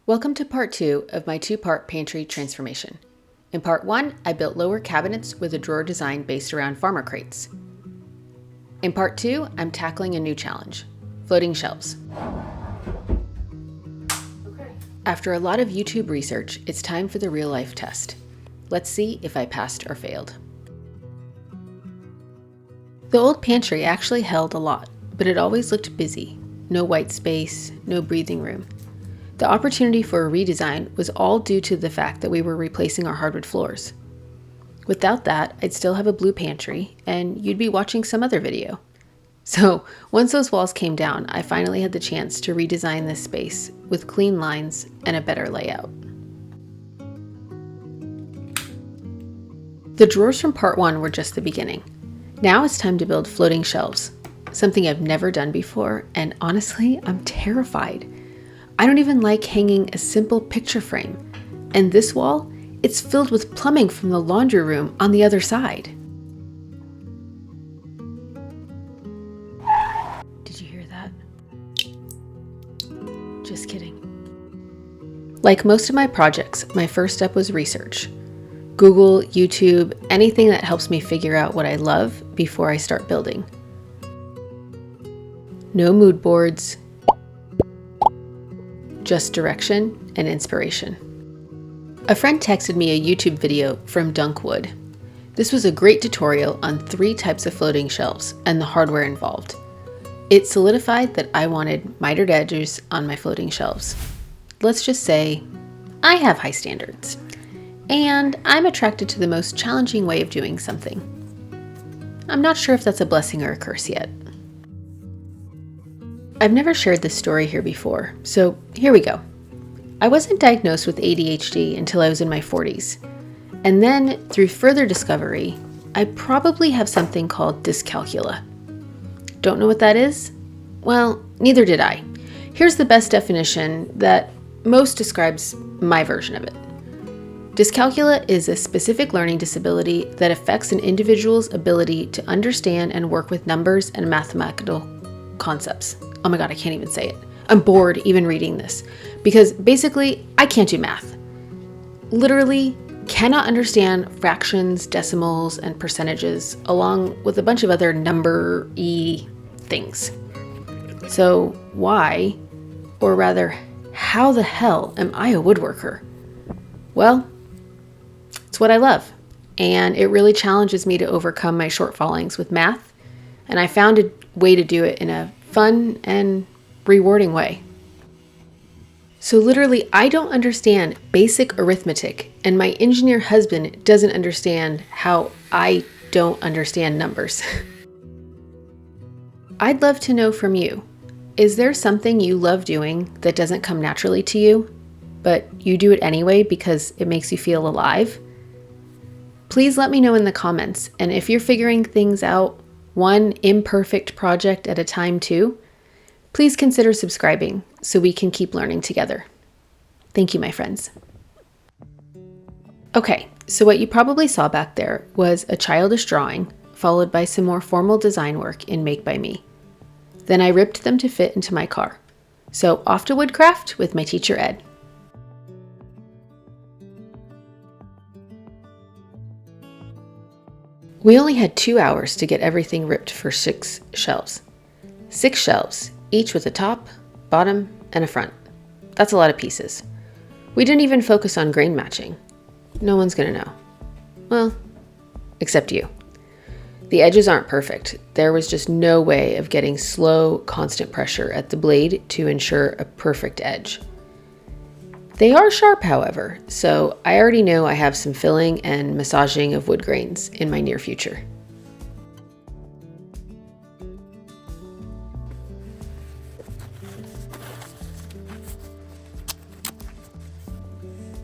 Welcome to part 2 of my 2-part pantry transformation. In part 1, I built lower cabinets with a drawer design based around farmer crates. In part 2, I'm tackling a new challenge, floating shelves. After a lot of YouTube research, it's time for the real-life test. Let's see if I passed or failed. The old pantry actually held a lot, but it always looked busy. No white space, no breathing room. The opportunity for a redesign was all due to the fact that we were replacing our hardwood floors. Without that, I'd still have a blue pantry, and you'd be watching some other video. So once those walls came down, I finally had the chance to redesign this space with clean lines and a better layout. The drawers from part 1 were just the beginning. Now it's time to build floating shelves, something I've never done before, and honestly, I'm terrified. I don't even like hanging a simple picture frame, and this wall, it's filled with plumbing from the laundry room on the other side. Did you hear that? Just kidding. Like most of my projects, my first step was research. Google, YouTube, anything that helps me figure out what I love before I start building. No mood boards, just direction and inspiration. A friend texted me a YouTube video from Dunkwood. This was a great tutorial on 3 types of floating shelves and the hardware involved. It solidified that I wanted mitered edges on my floating shelves. Let's just say I have high standards, and I'm attracted to the most challenging way of doing something. I'm not sure if that's a blessing or a curse yet. I've never shared this story here before, so here we go. I wasn't diagnosed with ADHD until I was in my 40s. And then, through further discovery, I probably have something called Dyscalculia. Don't know what that is? Well, neither did I. Here's the best definition that most describes my version of it. Dyscalculia is a specific learning disability that affects an individual's ability to understand and work with numbers and mathematical concepts. Oh my God, I can't even say it. I'm bored even reading this because basically I can't do math. Literally cannot understand fractions, decimals, and percentages along with a bunch of other number-y things. So why, or rather, how the hell am I a woodworker? Well, it's what I love, and it really challenges me to overcome my shortfallings with math, and I found a way to do it in a fun and rewarding way. So literally, I don't understand basic arithmetic, and my engineer husband doesn't understand how I don't understand numbers. I'd love to know from you, is there something you love doing that doesn't come naturally to you, but you do it anyway because it makes you feel alive? Please let me know in the comments, and if you're figuring things out one imperfect project at a time too, please consider subscribing so we can keep learning together. Thank you, my friends. Okay, so what you probably saw back there was a childish drawing followed by some more formal design work in Make by Me. Then I ripped them to fit into my car. So off to Woodcraft with my teacher Ed. We only had 2 hours to get everything ripped for 6 shelves. 6 shelves, each with a top, bottom, and a front. That's a lot of pieces. We didn't even focus on grain matching. No one's gonna know. Well, except you. The edges aren't perfect. There was just no way of getting slow, constant pressure at the blade to ensure a perfect edge. They are sharp, however, so I already know I have some filling and massaging of wood grains in my near future.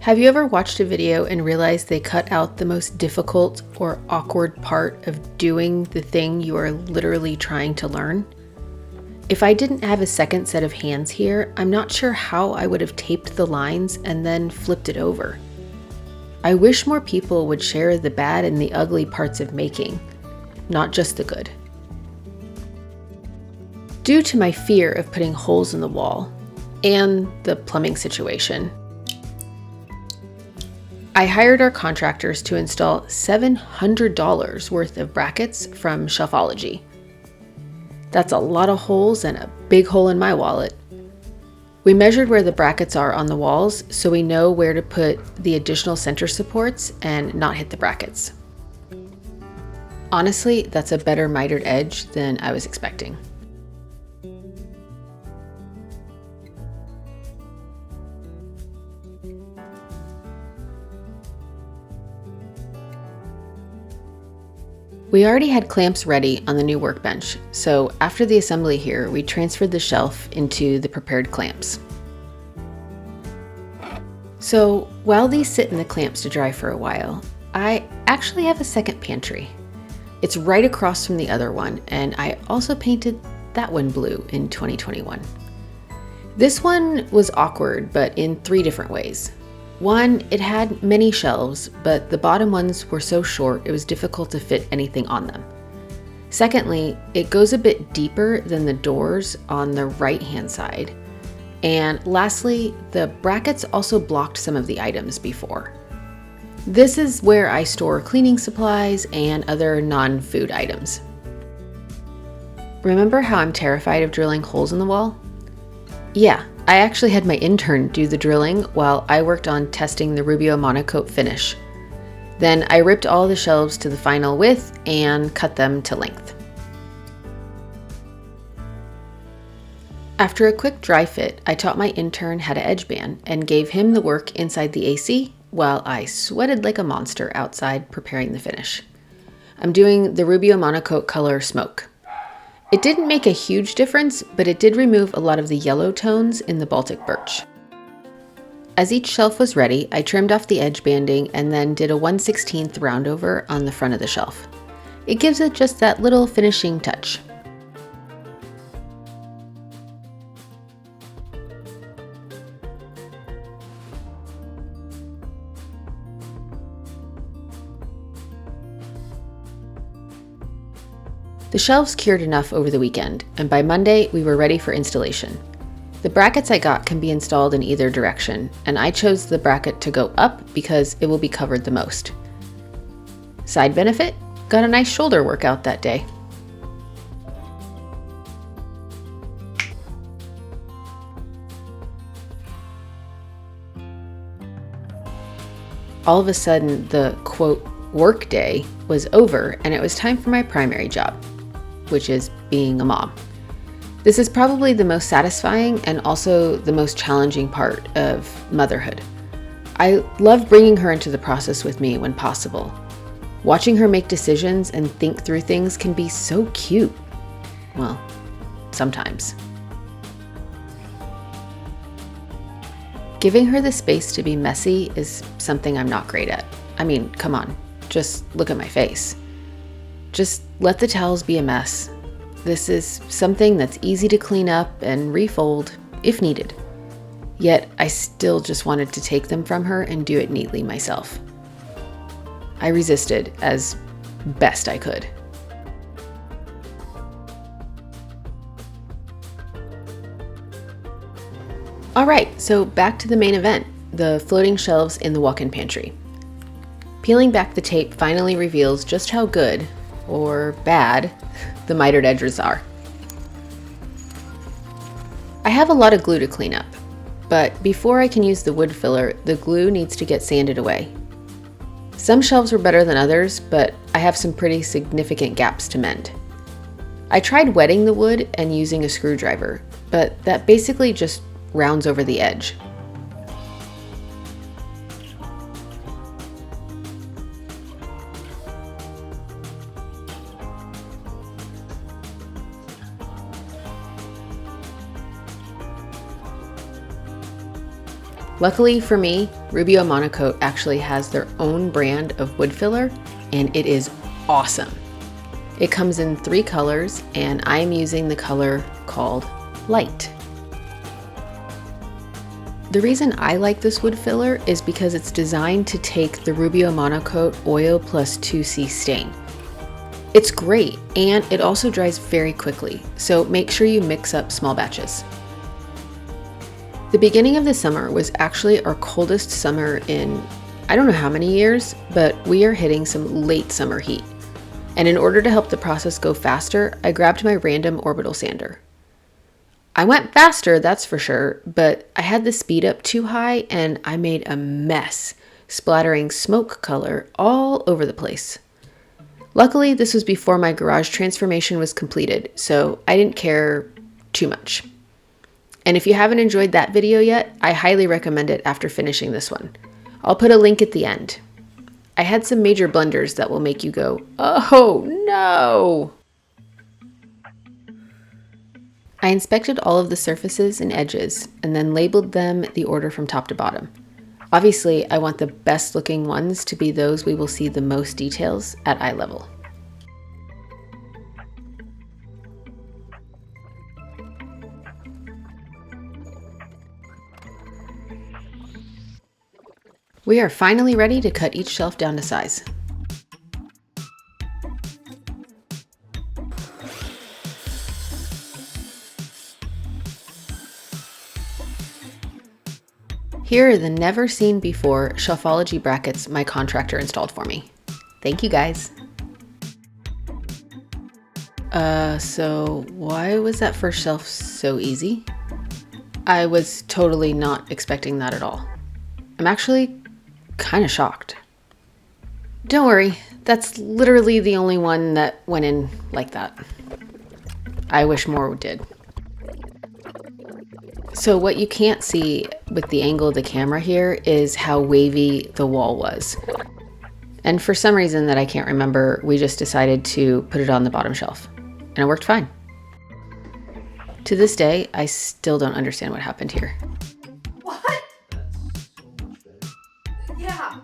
Have you ever watched a video and realized they cut out the most difficult or awkward part of doing the thing you are literally trying to learn? If I didn't have a second set of hands here, I'm not sure how I would have taped the lines and then flipped it over. I wish more people would share the bad and the ugly parts of making, not just the good. Due to my fear of putting holes in the wall, and the plumbing situation. I hired our contractors to install $700 worth of brackets from Shelfology. That's a lot of holes and a big hole in my wallet. We measured where the brackets are on the walls so we know where to put the additional center supports and not hit the brackets. Honestly, that's a better mitered edge than I was expecting. We already had clamps ready on the new workbench, so after the assembly here, we transferred the shelf into the prepared clamps. So while these sit in the clamps to dry for a while, I actually have a second pantry. It's right across from the other one, and I also painted that one blue in 2021. This one was awkward, but in 3 different ways. One, it had many shelves, but the bottom ones were so short it was difficult to fit anything on them. Secondly, it goes a bit deeper than the doors on the right-hand side. And lastly, the brackets also blocked some of the items before. This is where I store cleaning supplies and other non-food items. Remember how I'm terrified of drilling holes in the wall? Yeah, I actually had my intern do the drilling while I worked on testing the Rubio Monocoat finish. Then I ripped all the shelves to the final width and cut them to length. After a quick dry fit, I taught my intern how to edge band and gave him the work inside the AC while I sweated like a monster outside preparing the finish. I'm doing the Rubio Monocoat color Smoke. It didn't make a huge difference, but it did remove a lot of the yellow tones in the Baltic birch. As each shelf was ready, I trimmed off the edge banding and then did a 1/16 roundover on the front of the shelf. It gives it just that little finishing touch. The shelves cured enough over the weekend, and by Monday we were ready for installation. The brackets I got can be installed in either direction, and I chose the bracket to go up because it will be covered the most. Side benefit, got a nice shoulder workout that day. All of a sudden, the quote, work day was over and it was time for my primary job, which is being a mom. This is probably the most satisfying and also the most challenging part of motherhood. I love bringing her into the process with me when possible. Watching her make decisions and think through things can be so cute. Well, sometimes. Giving her the space to be messy is something I'm not great at. I mean, come on, just look at my face. Just let the towels be a mess. This is something that's easy to clean up and refold if needed. Yet I still just wanted to take them from her and do it neatly myself. I resisted as best I could. All right, so back to the main event, the floating shelves in the walk-in pantry. Peeling back the tape finally reveals just how good, or bad, the mitered edges are. I have a lot of glue to clean up, but before I can use the wood filler, the glue needs to get sanded away. Some shelves were better than others, but I have some pretty significant gaps to mend. I tried wetting the wood and using a screwdriver, but that basically just rounds over the edge. Luckily for me, Rubio Monocoat actually has their own brand of wood filler, and it is awesome. It comes in 3 colors, and I'm using the color called Light. The reason I like this wood filler is because it's designed to take the Rubio Monocoat Oil plus 2C stain. It's great, and it also dries very quickly, so make sure you mix up small batches. The beginning of the summer was actually our coldest summer in I don't know how many years, but we are hitting some late summer heat. And in order to help the process go faster, I grabbed my random orbital sander. I went faster, that's for sure, but I had the speed up too high and I made a mess, splattering smoke color all over the place. Luckily, this was before my garage transformation was completed, so I didn't care too much. And if you haven't enjoyed that video yet, I highly recommend it after finishing this one. I'll put a link at the end. I had some major blunders that will make you go, oh no! I inspected all of the surfaces and edges and then labeled them the order from top to bottom. Obviously, I want the best looking ones to be those we will see the most details at eye level. We are finally ready to cut each shelf down to size. Here are the never seen before shelfology brackets my contractor installed for me. Thank you guys. So why was that first shelf so easy? I was totally not expecting that at all. I'm actually kind of shocked. Don't worry, that's literally the only one that went in like that. I wish more did. So what you can't see with the angle of the camera here is how wavy the wall was. And for some reason that I can't remember, we just decided to put it on the bottom shelf. And it worked fine. To this day, I still don't understand what happened here. What? Yeah.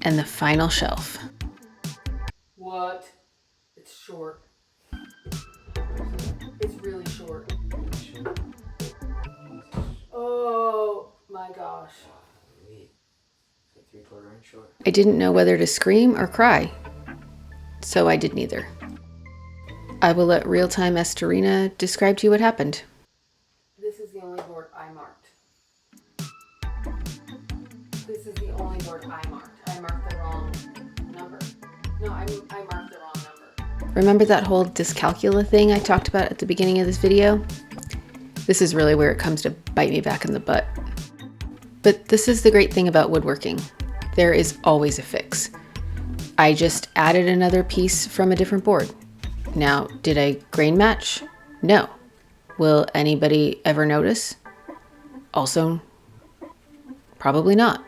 And the final shelf. What? It's short. It's really short. Oh my gosh. I didn't know whether to scream or cry, so I did neither. I will let real-time Estorina describe to you what happened. This is the only board I marked. This is the only board I marked. I marked the wrong number. No, I marked the wrong number. Remember that whole Dyscalculia thing I talked about at the beginning of this video? This is really where it comes to bite me back in the butt. But this is the great thing about woodworking. There is always a fix. I just added another piece from a different board. Now, did I grain match? No. Will anybody ever notice? Also, probably not.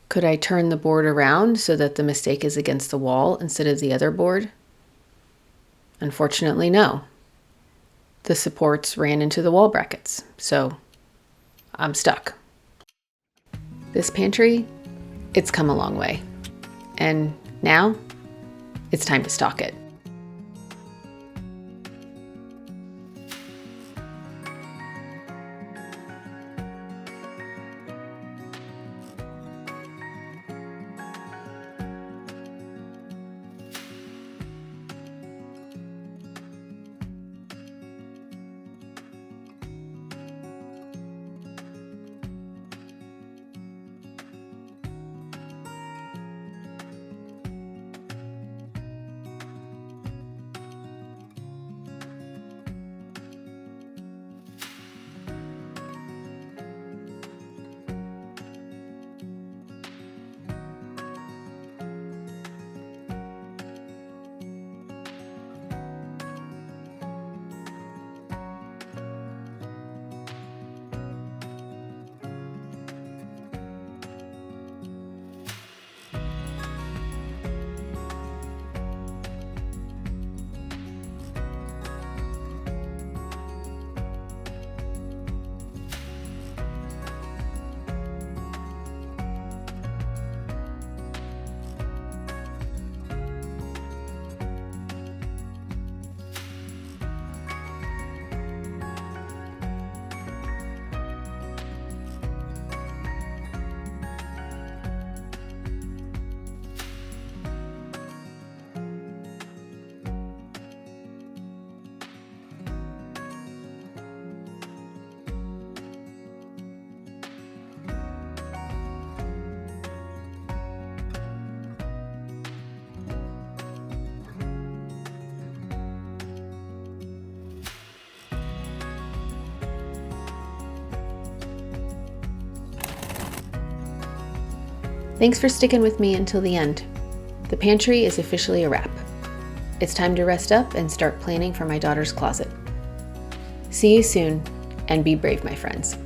Could I turn the board around so that the mistake is against the wall instead of the other board? Unfortunately, no. The supports ran into the wall brackets, so I'm stuck. This pantry, it's come a long way. And now, it's time to stock it. Thanks for sticking with me until the end. The pantry is officially a wrap. It's time to rest up and start planning for my daughter's closet. See you soon, and be brave, my friends.